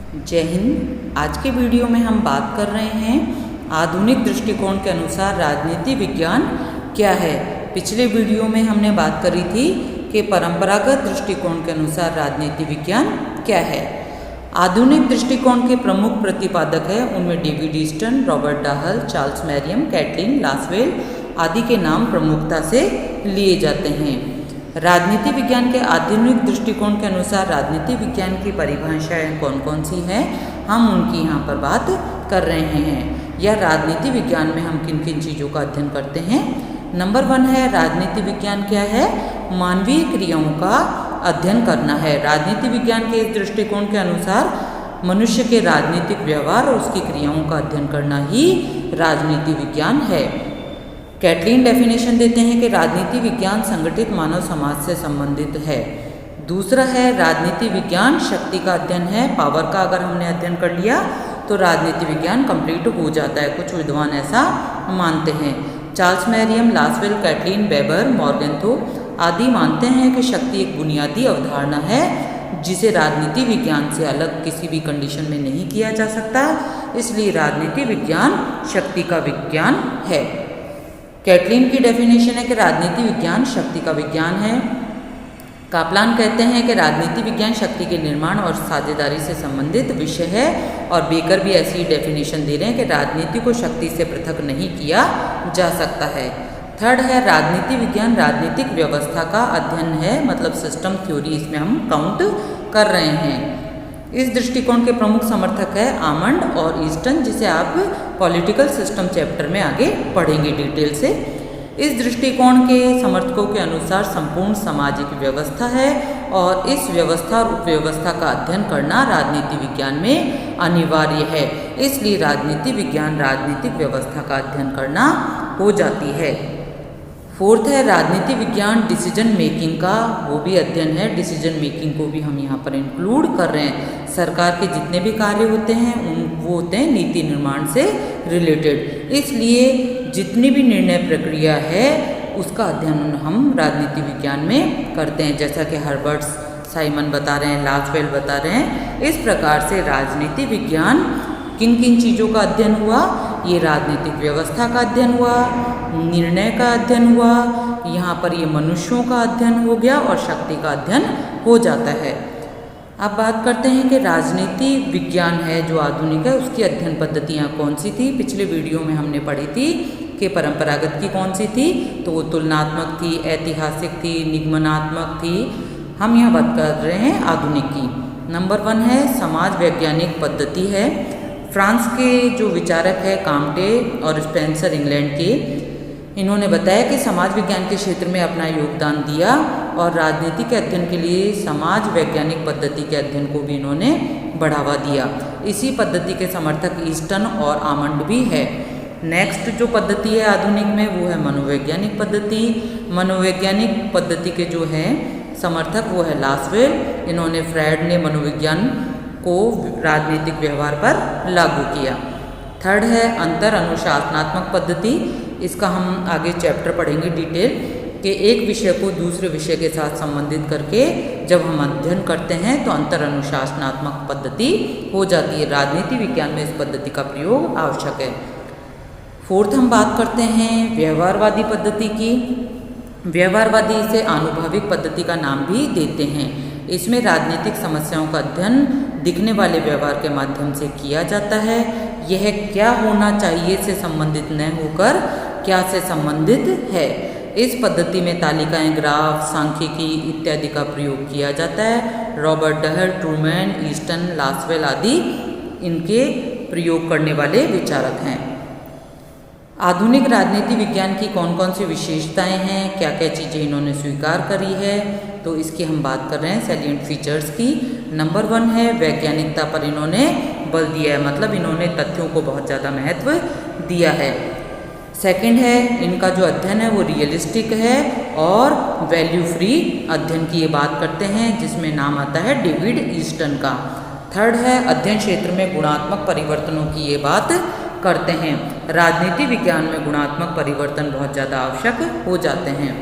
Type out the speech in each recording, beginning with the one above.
जय हिंद। आज के वीडियो में हम बात कर रहे हैं आधुनिक दृष्टिकोण के अनुसार राजनीति विज्ञान क्या है। पिछले वीडियो में हमने बात करी थी कि परंपरागत दृष्टिकोण के अनुसार राजनीति विज्ञान क्या है। आधुनिक दृष्टिकोण के प्रमुख प्रतिपादक हैं, उनमें David Easton, Robert Dahl, Charles Merriam, Catlin Lasswell आदि के नाम प्रमुखता से लिए जाते हैं। राजनीति विज्ञान के आधुनिक दृष्टिकोण के अनुसार राजनीति विज्ञान की परिभाषाएं कौन कौन सी हैं, हम उनकी यहाँ पर बात कर रहे हैं। या राजनीति विज्ञान में हम किन किन चीज़ों का अध्ययन करते हैं। नंबर 1 है राजनीति विज्ञान क्या है, मानवीय क्रियाओं का अध्ययन करना है। राजनीति विज्ञान के इस दृष्टिकोण के अनुसार मनुष्य के राजनीतिक व्यवहार और उसकी क्रियाओं का अध्ययन करना ही राजनीति विज्ञान है। कैटलिन डेफिनेशन देते हैं कि राजनीति विज्ञान संगठित मानव समाज से संबंधित है। दूसरा है राजनीति विज्ञान शक्ति का अध्ययन है। पावर का अगर हमने अध्ययन कर लिया तो राजनीति विज्ञान कंप्लीट हो जाता है, कुछ विद्वान ऐसा मानते हैं। Charles Merriam, Lasswell, Catlin, Weber, Morgenthau आदि मानते हैं कि शक्ति एक बुनियादी अवधारणा है जिसे राजनीति विज्ञान से अलग किसी भी कंडीशन में नहीं किया जा सकता, इसलिए राजनीति विज्ञान शक्ति का विज्ञान है। कैटलिन की डेफिनेशन है कि राजनीति विज्ञान शक्ति का विज्ञान है। कापलान कहते हैं कि राजनीति विज्ञान शक्ति के निर्माण और साझेदारी से संबंधित विषय है, और बेकर भी ऐसी डेफिनेशन दे रहे हैं कि राजनीति को शक्ति से पृथक नहीं किया जा सकता है। थर्ड है राजनीति विज्ञान राजनीतिक व्यवस्था का अध्ययन है, मतलब सिस्टम थ्योरी इसमें हम काउंट कर रहे हैं। इस दृष्टिकोण के प्रमुख समर्थक है आमंड और ईस्टन, जिसे आप पॉलिटिकल सिस्टम चैप्टर में आगे पढ़ेंगे डिटेल से। इस दृष्टिकोण के समर्थकों के अनुसार संपूर्ण सामाजिक व्यवस्था है और इस व्यवस्था और उपव्यवस्था का अध्ययन करना राजनीति विज्ञान में अनिवार्य है, इसलिए राजनीति विज्ञान राजनीतिक व्यवस्था का अध्ययन करना हो जाती है। फोर्थ है राजनीति विज्ञान डिसीजन मेकिंग का वो भी अध्ययन है। डिसीजन मेकिंग को भी हम यहाँ पर इंक्लूड कर रहे हैं। सरकार के जितने भी कार्य होते हैं वो होते हैं नीति निर्माण से रिलेटेड, इसलिए जितनी भी निर्णय प्रक्रिया है उसका अध्ययन हम राजनीति विज्ञान में करते हैं, जैसा कि हर्बर्ट साइमन बता रहे हैं, लासवेल बता रहे हैं। इस प्रकार से राजनीति विज्ञान किन किन चीज़ों का अध्ययन हुआ, ये राजनीतिक व्यवस्था का अध्ययन हुआ, निर्णय का अध्ययन हुआ, यहाँ पर ये मनुष्यों का अध्ययन हो गया और शक्ति का अध्ययन हो जाता है। अब बात करते हैं कि राजनीति विज्ञान है जो आधुनिक है उसकी अध्ययन पद्धतियाँ कौन सी थी। पिछले वीडियो में हमने पढ़ी थी कि परंपरागत की कौन सी थी, तो वो तुलनात्मक थी, ऐतिहासिक थी, निगमनात्मक थी। हम यहाँ बात कर रहे हैं आधुनिक की। नंबर 1 है समाज वैज्ञानिक पद्धति है। फ्रांस के जो विचारक है काम्टे और स्पेंसर इंग्लैंड के, इन्होंने बताया कि समाज विज्ञान के क्षेत्र में अपना योगदान दिया और राजनीति के अध्ययन के लिए समाज वैज्ञानिक पद्धति के अध्ययन को भी इन्होंने बढ़ावा दिया। इसी पद्धति के समर्थक ईस्टन और आमंड भी है। नेक्स्ट जो पद्धति है आधुनिक में वो है मनोवैज्ञानिक पद्धति। मनोवैज्ञानिक पद्धति के जो है समर्थक वो है लासवेल। इन्होंने फ्रायड ने मनोविज्ञान को राजनीतिक व्यवहार पर लागू किया। थर्ड है अंतर अनुशासनात्मक पद्धति। इसका हम आगे चैप्टर पढ़ेंगे डिटेल कि एक विषय को दूसरे विषय के साथ संबंधित करके जब हम अध्ययन करते हैं तो अंतर अनुशासनात्मक पद्धति हो जाती है। राजनीति विज्ञान में इस पद्धति का प्रयोग आवश्यक है। फोर्थ हम बात करते हैं व्यवहारवादी पद्धति की। व्यवहारवादी इसे आनुभाविक पद्धति का नाम भी देते हैं। इसमें राजनीतिक समस्याओं का अध्ययन दिखने वाले व्यवहार के माध्यम से किया जाता है। यह क्या होना चाहिए से संबंधित न होकर क्या से संबंधित है। इस पद्धति में तालिकाएं, ग्राफ, सांख्यिकी इत्यादि का प्रयोग किया जाता है। Robert Dahl, Truman, Easton, Lasswell आदि इनके प्रयोग करने वाले विचारक हैं। आधुनिक राजनीति विज्ञान की कौन कौन सी विशेषताएं हैं, क्या क्या चीज़ें इन्होंने स्वीकार करी है, तो इसकी हम बात कर रहे हैं सैलिएंट फीचर्स की। नंबर 1 है वैज्ञानिकता पर इन्होंने बल दिया है, मतलब इन्होंने तथ्यों को बहुत ज़्यादा महत्व दिया है। सेकंड है इनका जो अध्ययन है वो रियलिस्टिक है और वैल्यू फ्री अध्ययन की ये बात करते हैं, जिसमें नाम आता है डेविड ईस्टन का। थर्ड है अध्ययन क्षेत्र में गुणात्मक परिवर्तनों की ये बात करते हैं। राजनीति विज्ञान में गुणात्मक परिवर्तन बहुत ज़्यादा आवश्यक हो जाते हैं।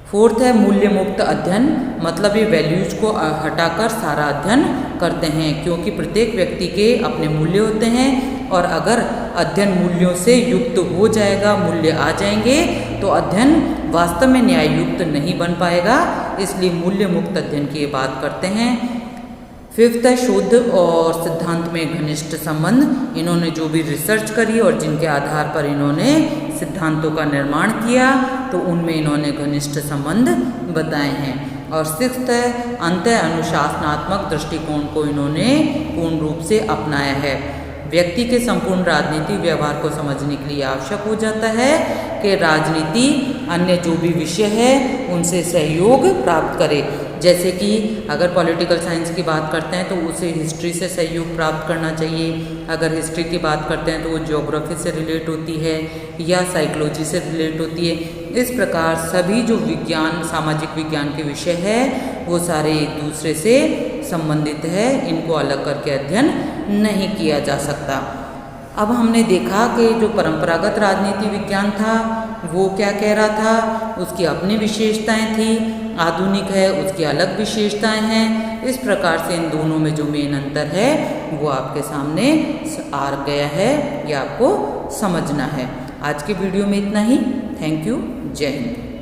फोर्थ है मूल्य मुक्त अध्ययन, मतलब ये वैल्यूज को हटाकर सारा अध्ययन करते हैं, क्योंकि प्रत्येक व्यक्ति के अपने मूल्य होते हैं और अगर अध्ययन मूल्यों से युक्त हो जाएगा, मूल्य आ जाएंगे तो अध्ययन वास्तव में न्याय युक्त नहीं बन पाएगा, इसलिए मूल्य मुक्त अध्ययन की ये बात करते हैं। फिफ्थ है शोध और सिद्धांत में घनिष्ठ संबंध, इन्होंने जो भी रिसर्च करी और जिनके आधार पर इन्होंने सिद्धांतों का निर्माण किया तो उनमें इन्होंने घनिष्ठ संबंध बताए हैं। और सिक्स्थ है अंत अनुशासनात्मक दृष्टिकोण को इन्होंने पूर्ण रूप से अपनाया है। व्यक्ति के संपूर्ण राजनीतिक व्यवहार को समझने के लिए आवश्यक हो जाता है कि राजनीति अन्य जो भी विषय है उनसे सहयोग प्राप्त करे। जैसे कि अगर पॉलिटिकल साइंस की बात करते हैं तो उसे हिस्ट्री से सहयोग प्राप्त करना चाहिए, अगर हिस्ट्री की बात करते हैं तो वो ज्योग्राफी से रिलेट होती है या साइकोलॉजी से रिलेट होती है। इस प्रकार सभी जो विज्ञान, सामाजिक विज्ञान के विषय है वो सारे एक दूसरे से संबंधित है, इनको अलग करके अध्ययन नहीं किया जा सकता। अब हमने देखा कि जो परंपरागत राजनीति विज्ञान था वो क्या कह रहा था, उसकी अपनी विशेषताएं थी, आधुनिक है उसकी अलग विशेषताएं हैं। इस प्रकार से इन दोनों में जो मेन अंतर है वो आपके सामने आ गया है, ये आपको समझना है। आज के वीडियो में इतना ही। Thank you. जय हिंद।